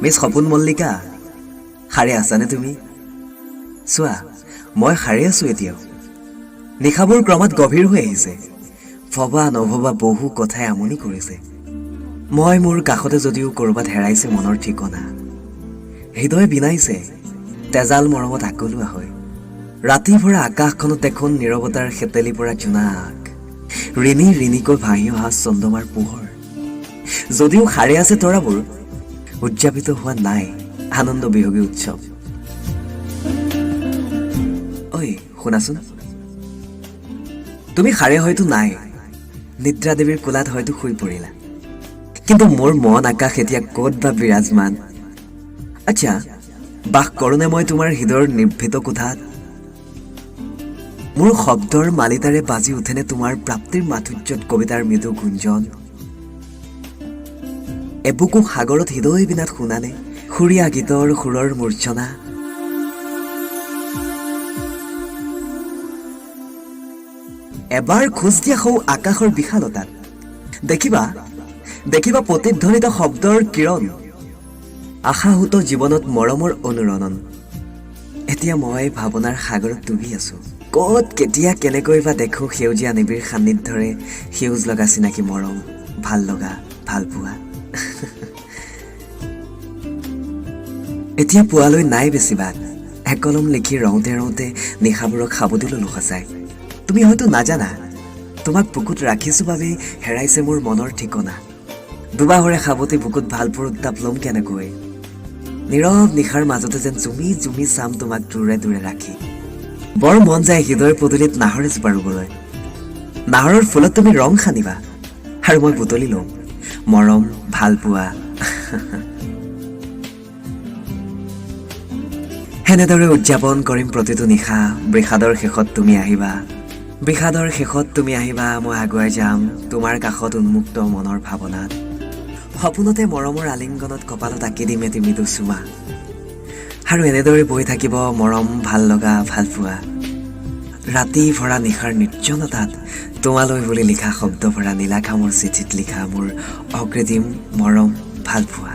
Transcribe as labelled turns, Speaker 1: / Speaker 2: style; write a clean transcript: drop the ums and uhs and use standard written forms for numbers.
Speaker 1: Miss সপোন মল্লিকা, সাৰে আছানে তুমি? চোৱা, মই সাৰে আছো এতিয়াও। নিশাবোৰ ক্ৰমাৎ গভীৰ হৈ আহিছে। ভবা নভবা বহু কথাই আমনি কৰিছে। মই মোৰ কাষতে যদিও ক'ৰবাত হেৰাইছে মনৰ ঠিকনা। হৃদয় বিনাইছে, তেজাল মৰমত আকলোৱা হয়। ৰাতি ভৰা আকাশখনত দেখোন নীৰৱতাৰ সেতেলি পৰা জোনাক, ৰিণি ৰিণিকৈ ভাহি অহা চন্দ্ৰমাৰ পোহৰ। যদিও সাৰে আছে তৰাবোৰ, উদযাপিত হোৱা নাই আনন্দ বিহগী উৎসৱ। ঐ শুনাচোন, তুমি সাৰে হয়তো নাই, নিদ্ৰা দেৱীৰ কোলাত হয়তো শুই পৰিলা, কিন্তু মোৰ মন আকাশ এতিয়া ক'ত বা বিৰাজমান। আচ্ছা, বাস কৰোনে মই তোমাৰ হৃদয়ৰ নিৰ্ভীত কোঠাত? মোৰ শব্দৰ মালিতাৰে বাজি উঠেনে তোমাৰ প্ৰাপ্তিৰ মাধুৰ্যত কবিতাৰ মৃদু গুঞ্জন? এবুকু সাগৰত হৃদয় বিনাত শুনানে সুৰীয়া গীতৰ সুৰৰ মূৰ্ছনা? এবাৰ খোজ দিয়া সৌ আকাশৰ বিশালতাত, দেখিবা দেখিবা প্ৰতিধ্বনিত শব্দৰ কিৰণ, আশাহুত জীৱনত মৰমৰ অনুৰণন। এতিয়া মই ভাৱনাৰ সাগৰত ডুবি আছো। ক'ত কেতিয়া কেনেকৈ বা দেখো সেউজীয়া নিবিড় সান্নিধ্যৰে সেউজ লগা চিনাকি মৰম, ভাল লগা, ভাল পোৱা। এতিয়া পোৱালৈ নাই বেছি বাট, একলম লিখি ৰওঁতে ৰওঁতে নিশাবোৰক সাবতি ললো সঁচাই। তুমি হয়তো নাজানা, তোমাক বুকুত ৰাখিছো বাবেই হেৰাইছে মোৰ মনৰ ঠিকনা। দুবাহৰে সাবতি বুকুত ভালপোৱাৰ উত্তাপ লম কেনেকৈ? নীৰৱ নিশাৰ মাজতে যেন জুমি জুমি চাম তোমাক দূৰে দূৰে ৰাখি। বৰ মন যায় হৃদয়ৰ পদূলিত নাহৰ এজোপা ৰুবলৈ। নাহৰৰ ফুলত তুমি ৰং সানিবা আৰু মই বুটলি লম মৰম, ভাল পোৱা। সেনেদৰে উদযাপন কৰিম প্ৰতিটো নিশা। বিষাদৰ শেষত তুমি আহিবা, বিষাদৰ শেষত তুমি আহিবা, মই আগুৱাই যাম তোমাৰ কাষত উন্মুক্ত মনৰ ভাৱনাত। সপোনতে মৰমৰ আলিংগনত কপালত আঁকি দিম এটি মৃদু চুমা, আৰু এনেদৰে বৈ থাকিব মৰম, ভাল লগা, ভাল পোৱা। ৰাতি ভৰা নিশাৰ নিৰ্জনতাত তোমালৈ বুলি লিখা শব্দ ভৰা নীলাখামৰ চিঠিত লিখা মোৰ অকৃত্ৰিম মৰম, ভাল পোৱা।